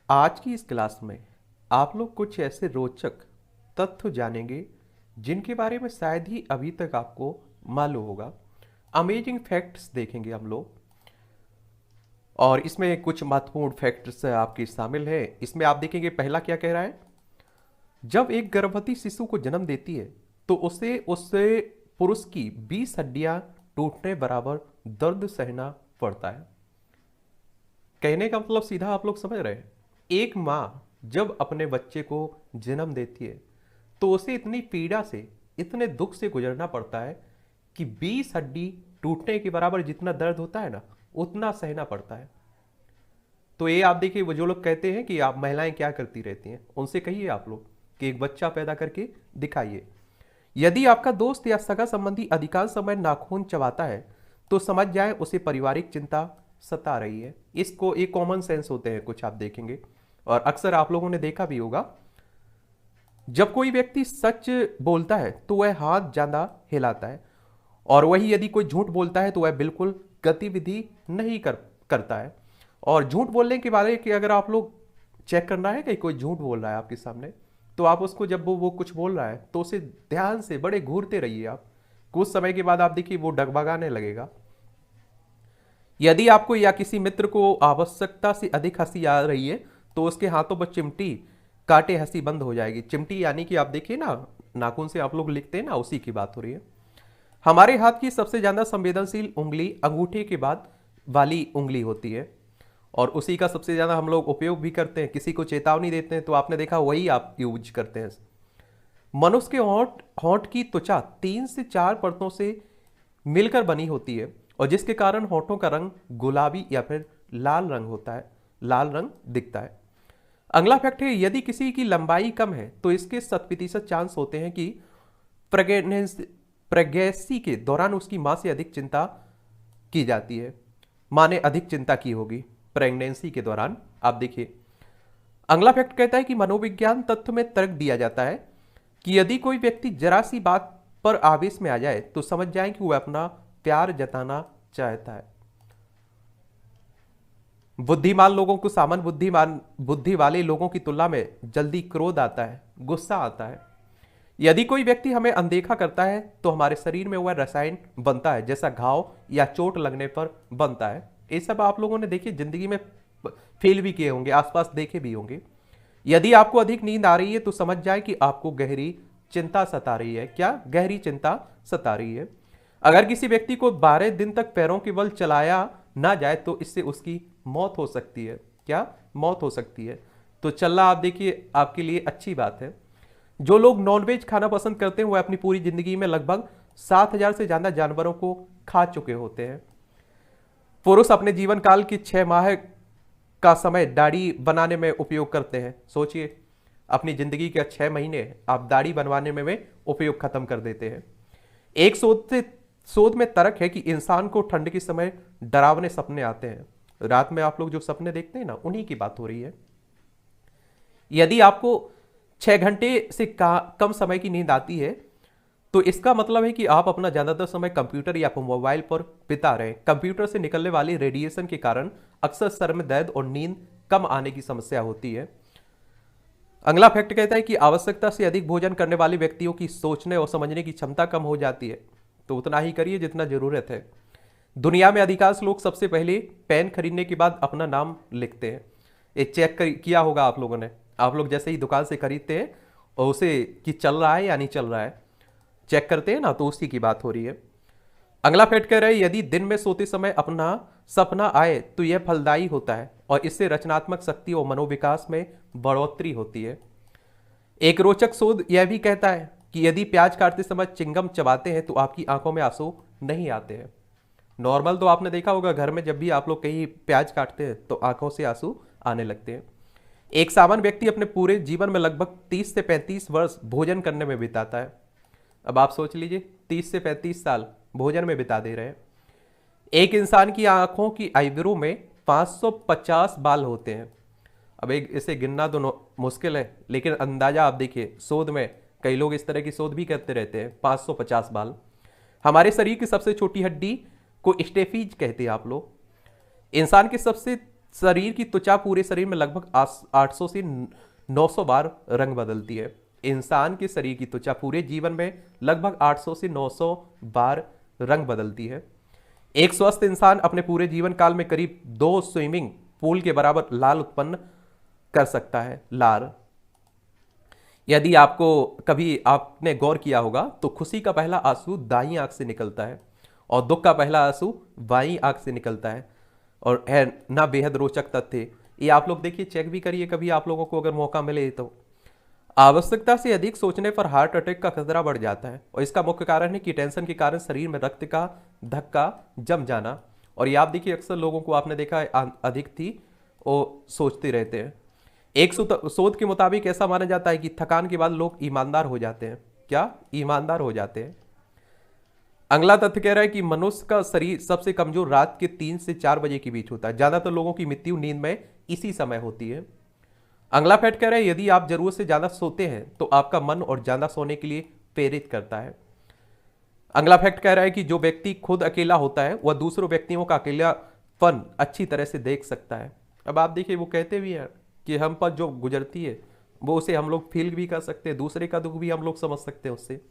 आज की इस क्लास में आप लोग कुछ ऐसे रोचक तथ्य जानेंगे जिनके बारे में शायद ही अभी तक आपको मालूम होगा। अमेजिंग फैक्ट्स देखेंगे हम लोग। और इसमें कुछ महत्वपूर्ण फैक्ट्स आपके शामिल हैं। इसमें आप देखेंगे पहला क्या कह रहा है। जब एक गर्भवती शिशु को जन्म देती है तो उसे उससे पुरुष की 20 हड्डियां टूटने बराबर दर्द सहना पड़ता है। कहने का मतलब सीधा आप लोग समझ रहे हैं। एक माँ जब अपने बच्चे को जन्म देती है तो उसे इतनी पीड़ा से, इतने दुख से गुजरना पड़ता है कि 20 हड्डी टूटने के बराबर जितना दर्द होता है ना, उतना सहना पड़ता है। तो ये आप देखिए, वो जो लोग कहते हैं कि आप महिलाएं क्या करती रहती हैं, उनसे कहिए आप लोग कि एक बच्चा पैदा करके दिखाइए। यदि आपका दोस्त या सगा संबंधी अधिकांश समय नाखून चबाता है तो समझ जाए उसे पारिवारिक चिंता सता रही है। इसको एक कॉमन सेंस होते हैं कुछ, आप देखेंगे और अक्सर आप लोगों ने देखा भी होगा। जब कोई व्यक्ति सच बोलता है तो वह हाथ ज्यादा हिलाता है, और वही यदि कोई झूठ बोलता है तो वह बिल्कुल गतिविधि नहीं करता है। और झूठ बोलने के बारे में अगर आप लोग चेक करना है कि कोई झूठ बोल रहा है आपके सामने, तो आप उसको जब वो कुछ बोल रहा है तो उसे ध्यान से बड़े घूरते रहिए आप। कुछ समय के बाद आप देखिए वो डगमगाने लगेगा। यदि आपको या किसी मित्र को आवश्यकता से अधिक हंसी आ रही है तो उसके हाथों पर चिमटी काटे हंसी बंद हो जाएगी। चिमटी यानी कि आप देखिए ना, नाखून से आप लोग लिखते हैं ना, उसी की बात हो रही है। हमारे हाथ की सबसे ज्यादा संवेदनशील उंगली अंगूठे के बाद वाली उंगली होती है, और उसी का सबसे ज्यादा हम लोग उपयोग भी करते हैं। किसी को चेतावनी देते हैं तो आपने देखा वही आप यूज करते हैं। मनुष्य के होंठ होंठ की त्वचा 3 से 4 परतों से मिलकर बनी होती है, और जिसके कारण होठों का रंग गुलाबी या फिर लाल रंग होता है, लाल रंग दिखता है। अगला फैक्ट है, यदि किसी की लंबाई कम है तो इसके 7% चांस होते हैं कि प्रेगनेंसी के दौरान उसकी मां से अधिक चिंता की जाती है। मां ने अधिक चिंता की होगी प्रेगनेंसी के दौरान। आप देखिए अगला फैक्ट कहता है कि मनोविज्ञान तत्व में तर्क दिया जाता है कि यदि कोई व्यक्ति जरा सी बात पर आवेश में आ जाए तो समझ जाए कि वह अपना प्यार जताना चाहता है। बुद्धिमान लोगों को सामान्य बुद्धि वाले लोगों की तुलना में जल्दी क्रोध आता है, गुस्सा आता है। यदि कोई व्यक्ति हमें अनदेखा करता है तो हमारे शरीर में वह रसायन बनता है जैसा घाव या चोट लगने पर बनता है। ये सब आप लोगों ने देखिए जिंदगी में फील भी किए होंगे, आसपास देखे भी होंगे। यदि आपको अधिक नींद आ रही है तो समझ जाए कि आपको गहरी चिंता सता रही है। क्या गहरी चिंता सता रही है। अगर किसी व्यक्ति को 12 दिन तक पैरों के बल चलाया ना जाए तो इससे उसकी मौत हो सकती है। क्या मौत हो सकती है। तो चलना आप देखिए आपके लिए अच्छी बात है। जो लोग नॉनवेज खाना पसंद करते हैं वह अपनी पूरी जिंदगी में लगभग 7,000 से ज्यादा जानवरों को खा चुके होते हैं। पुरुष अपने जीवन काल की 6 माह का समय दाढ़ी बनाने में उपयोग करते हैं। सोचिए, अपनी जिंदगी के 6 महीने आप दाढ़ी बनवाने में उपयोग खत्म कर देते हैं। एक शोध में तर्क है कि इंसान को ठंड के समय डरावने सपने आते हैं। रात में आप लोग जो सपने देखते हैं ना, उन्हीं की बात हो रही है। यदि आपको 6 घंटे से कम समय की नींद आती है तो इसका मतलब है कि आप अपना ज्यादातर समय कंप्यूटर या मोबाइल पर बिता रहे हैं। कंप्यूटर से निकलने वाली रेडिएशन के कारण अक्सर सर में दर्द और नींद कम आने की समस्या होती है। अगला फैक्ट कहता है कि आवश्यकता से अधिक भोजन करने वाले व्यक्तियों की सोचने और समझने की क्षमता कम हो जाती है। तो उतना ही करिए जितना जरूरत है। दुनिया में अधिकांश लोग सबसे पहले पेन खरीदने के बाद अपना नाम लिखते हैं। ये चेक किया होगा आप लोगों ने। आप लोग जैसे ही दुकान से खरीदते हैं और उसे कि चल रहा है या नहीं चल रहा है चेक करते हैं ना, तो उसी की बात हो रही है। अगला फैक्ट कह रहे हैं, यदि दिन में सोते समय अपना सपना आए तो यह फलदायी होता है और इससे रचनात्मक शक्ति और मनोविकास में बढ़ोतरी होती है। एक रोचक शोध यह भी कहता है कि यदि प्याज काटते समय चिंगम चबाते हैं तो आपकी आंखों में आंसू नहीं आते हैं। नॉर्मल तो आपने देखा होगा घर में जब भी आप लोग कहीं प्याज काटते हैं तो आंखों से आंसू आने लगते हैं। एक सामान्य व्यक्ति अपने पूरे जीवन में लगभग 30 से 35 वर्ष भोजन करने में बिताता है। अब आप सोच लीजिए, 30 से 35 साल भोजन में बिता दे रहे हैं। एक इंसान की आंखों की आईब्रो में 550 बाल होते हैं। अब एक इसे गिनना तो मुश्किल है, लेकिन अंदाजा आप देखिए, शोध में कई लोग इस तरह की शोध भी करते रहते हैं। 550 बाल। हमारे शरीर की सबसे छोटी हड्डी को स्टेफीज कहते हैं आप लोग। इंसान के सबसे शरीर की त्वचा पूरे शरीर में लगभग 800 से 900 बार रंग बदलती है। इंसान के शरीर की त्वचा पूरे जीवन में लगभग 800 से 900 बार रंग बदलती है। एक स्वस्थ इंसान अपने पूरे जीवन काल में करीब 2 स्विमिंग पूल के बराबर लार उत्पन्न कर सकता है। लार, यदि आपको कभी आपने गौर किया होगा तो खुशी का पहला आंसू दाईं आंख से निकलता है और दुख का पहला आंसू बाईं आंख से निकलता है। और है ना बेहद रोचक तथ्य, ये आप लोग देखिए, चेक भी करिए कभी आप लोगों को अगर मौका मिले तो। आवश्यकता से अधिक सोचने पर हार्ट अटैक का खतरा बढ़ जाता है और इसका मुख्य कारण है कि टेंशन के कारण शरीर में रक्त का धक्का जम जाना। और ये आप देखिए अक्सर लोगों को आपने देखा है अधिक थी वो सोचते रहते हैं। एक शोध के मुताबिक ऐसा माना जाता है कि थकान के बाद लोग ईमानदार हो जाते हैं। क्या? ईमानदार हो जाते हैं। अगला तथ्य कह रहा है कि मनुष्य का शरीर सबसे कमजोर रात के 3 से 4 बजे के बीच होता है। ज्यादातर लोगों की मृत्यु नींद में इसी समय होती है। अगला फैक्ट कह रहा है यदि आप जरूरत से ज्यादा सोते हैं तो आपका मन और ज्यादा सोने के लिए प्रेरित करता है। अगला फैक्ट कह रहा है कि जो व्यक्ति खुद अकेला होता है वह दूसरों व्यक्तियों का अकेलापन अच्छी तरह से देख सकता है। अब आप देखिए वो कहते भी हैं कि हम पर जो गुजरती है वो उसे हम लोग फील भी कर सकते हैं, दूसरे का दुख भी हम लोग समझ सकते हैं उससे।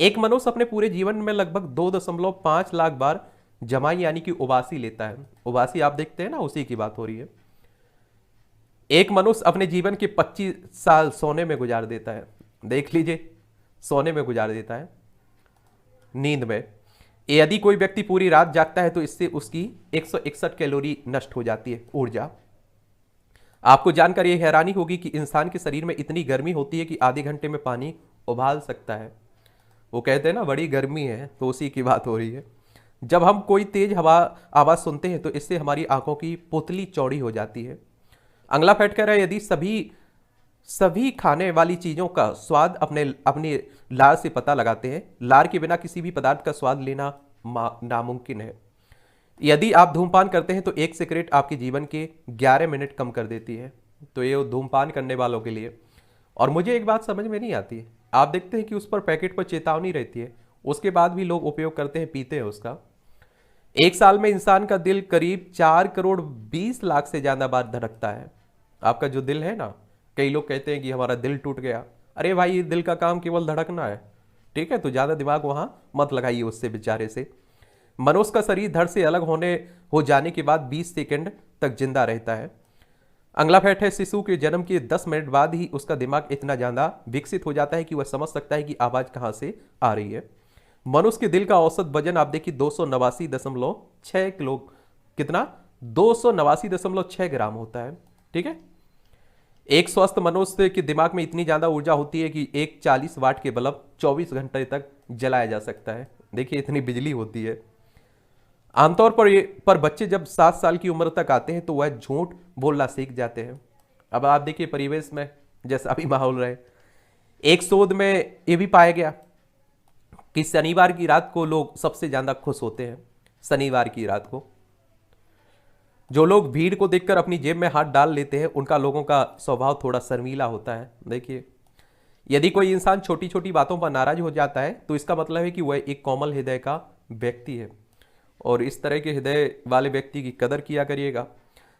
एक मनुष्य अपने पूरे जीवन में लगभग 2.5 लाख बार जमाई यानी कि उबासी लेता है। उबासी आप देखते हैं ना, उसी की बात हो रही है। एक मनुष्य अपने जीवन के 25 साल सोने में गुजार देता है। देख लीजिए, सोने में गुजार देता है, नींद में। यदि कोई व्यक्ति पूरी रात जागता है तो इससे उसकी 161 कैलोरी नष्ट हो जाती है, ऊर्जा। आपको जानकर यह हैरानी होगी कि इंसान के शरीर में इतनी गर्मी होती है कि आधे घंटे में पानी उबाल सकता है। वो कहते हैं ना बड़ी गर्मी है, तो उसी की बात हो रही है। जब हम कोई तेज हवा आवाज सुनते हैं तो इससे हमारी आंखों की पुतली चौड़ी हो जाती है। अगला फैक्ट कह रहा है यदि सभी खाने वाली चीजों का स्वाद अपने लार से पता लगाते हैं, लार के बिना किसी भी पदार्थ का स्वाद लेना नामुमकिन है। यदि आप धूमपान करते हैं तो एक सिगरेट आपके जीवन के 11 मिनट कम कर देती है। तो ये धूमपान करने वालों के लिए। और मुझे एक बात समझ में नहीं आती है, आप देखते हैं कि उस पर पैकेट पर चेतावनी रहती है, उसके बाद भी लोग उपयोग करते हैं, पीते हैं उसका। एक साल में इंसान का दिल करीब 4 करोड़ 20 लाख से ज्यादा बार धड़कता है। आपका जो दिल है ना, कई लोग कहते हैं कि हमारा दिल टूट गया। अरे भाई, दिल का काम केवल धड़कना है, ठीक है? तो ज्यादा दिमाग वहां मत लगाइए उससे बेचारे से। मनुष्य का शरीर धड़ से अलग हो जाने के बाद 20 सेकंड तक जिंदा रहता है। अगला फैक्ट है शिशु के जन्म के 10 मिनट बाद ही उसका दिमाग इतना ज्यादा विकसित हो जाता है कि वह समझ सकता है कि आवाज कहां से आ रही है। मनुष्य के दिल का औसत वजन आप देखिए 289.6 किलो, कितना? 289.6 ग्राम होता है, ठीक है? एक स्वस्थ मनुष्य के दिमाग में इतनी ज्यादा ऊर्जा होती है कि एक 40 वाट के बल्ब 24 घंटे तक जलाया जा सकता है। देखिए इतनी बिजली होती है। आमतौर पर बच्चे जब 7 साल की उम्र तक आते हैं तो वह झूठ बोलना सीख जाते हैं। अब आप देखिए परिवेश में जैसा अभी माहौल रहे, एक शोध में यह भी पाया गया कि शनिवार की रात को लोग सबसे ज्यादा खुश होते हैं। शनिवार की रात को जो लोग भीड़ को देखकर अपनी जेब में हाथ डाल लेते हैं उनका लोगों का स्वभाव थोड़ा शर्मीला होता है। देखिए, यदि कोई इंसान छोटी छोटी बातों पर नाराज हो जाता है तो इसका मतलब है कि वह एक कोमल हृदय का व्यक्ति है, और इस तरह के हृदय वाले व्यक्ति की कदर किया करिएगा।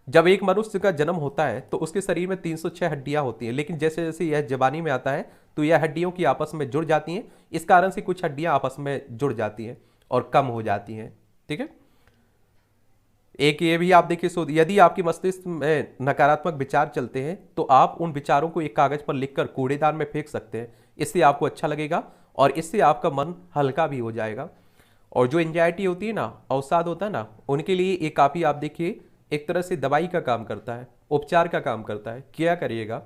जब एक मनुष्य का जन्म होता है तो उसके शरीर में 306 हड्डियां होती हैं, लेकिन जैसे जैसे यह जवानी में आता है तो यह हड्डियों की आपस में जुड़ जाती हैं। इस कारण से कुछ हड्डियां आपस में जुड़ जाती हैं और कम हो जाती हैं, ठीक है? एक ये भी आप देखिए, यदि आपके मस्तिष्क में नकारात्मक विचार चलते हैं तो आप उन विचारों को एक कागज पर लिखकर कूड़ेदान में फेंक सकते हैं। इससे आपको अच्छा लगेगा और इससे आपका मन हल्का भी हो जाएगा। और जो एंजाइटी होती है ना, अवसाद होता है ना, उनके लिए ये काफी आप देखिए एक तरह से दवाई का काम करता है, उपचार का काम करता है। क्या करिएगा,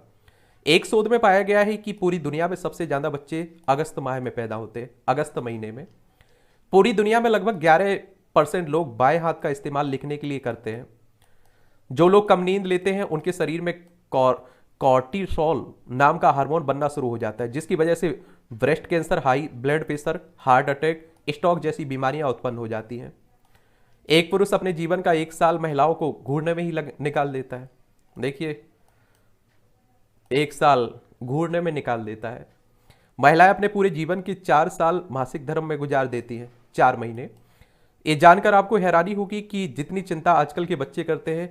एक शोध में पाया गया है कि पूरी दुनिया में सबसे ज्यादा बच्चे अगस्त माह में पैदा होते हैं। अगस्त महीने में पूरी दुनिया में लगभग 11% लोग बाएं हाथ का इस्तेमाल लिखने के लिए करते हैं। जो लोग कम नींद लेते हैं उनके शरीर में कॉर्टिसोल नाम का हार्मोन बनना शुरू हो जाता है, जिसकी वजह से breast cancer, high blood pressure, heart attack, stroke जैसी बीमारियां उत्पन्न हो जाती हैं। एक पुरुष अपने जीवन का 1 साल महिलाओं को घूरने में ही निकाल देता है। देखिए, 1 साल घूरने में निकाल देता है। महिलाएं अपने पूरे जीवन के 4 साल मासिक धर्म में गुजार देती हैं, 4 महीने। ये जानकर आपको हैरानी होगी कि जितनी चिंता आजकल के बच्चे करते हैं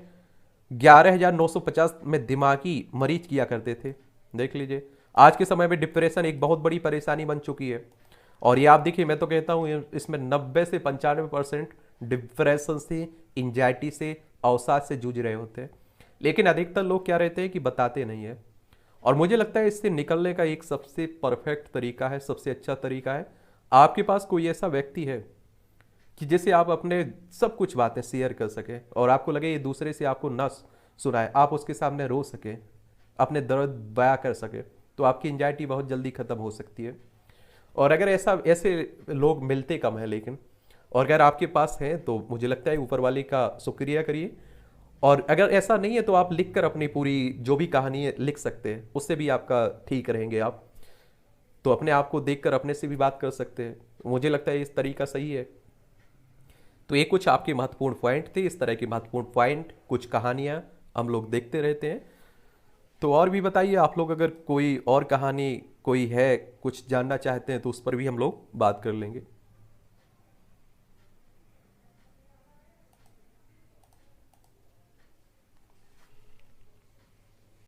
11,950 में दिमागी मरीज किया करते थे। देख लीजिए, आज के समय में डिप्रेशन एक बहुत बड़ी परेशानी बन चुकी है। और ये आप देखिए, मैं तो कहता हूँ इसमें 90 से 95% डिप्रेशन से, इंजाइटी से, अवसाद से जूझ रहे होते हैं। लेकिन अधिकतर लोग क्या रहते हैं कि बताते नहीं है। और मुझे लगता है इससे निकलने का एक सबसे परफेक्ट तरीका है, सबसे अच्छा तरीका है, आपके पास कोई ऐसा व्यक्ति है कि जिसे आप अपने सब कुछ बातें शेयर कर सके और आपको लगे ये दूसरे से आपको न सुनाए, आप उसके सामने रो सके, अपने दर्द बयां कर सके, तो आपकी एंजाइटी बहुत जल्दी खत्म हो सकती है। और अगर ऐसे लोग मिलते कम है, लेकिन और अगर आपके पास है तो मुझे लगता है ऊपर वाले का शुक्रिया करिए। और अगर ऐसा नहीं है तो आप लिख कर अपनी पूरी जो भी कहानी है लिख सकते हैं, उससे भी आपका ठीक रहेंगे आप। तो अपने आप को देखकर अपने से भी बात कर सकते हैं। मुझे लगता है इस तरीका सही है। तो ये कुछ आपके महत्वपूर्ण पॉइंट थे। इस तरह के महत्वपूर्ण पॉइंट, कुछ कहानियाँ हम लोग देखते रहते हैं। तो और भी बताइए आप लोग, अगर कोई और कहानी कोई है, कुछ जानना चाहते हैं तो उस पर भी हम लोग बात कर लेंगे।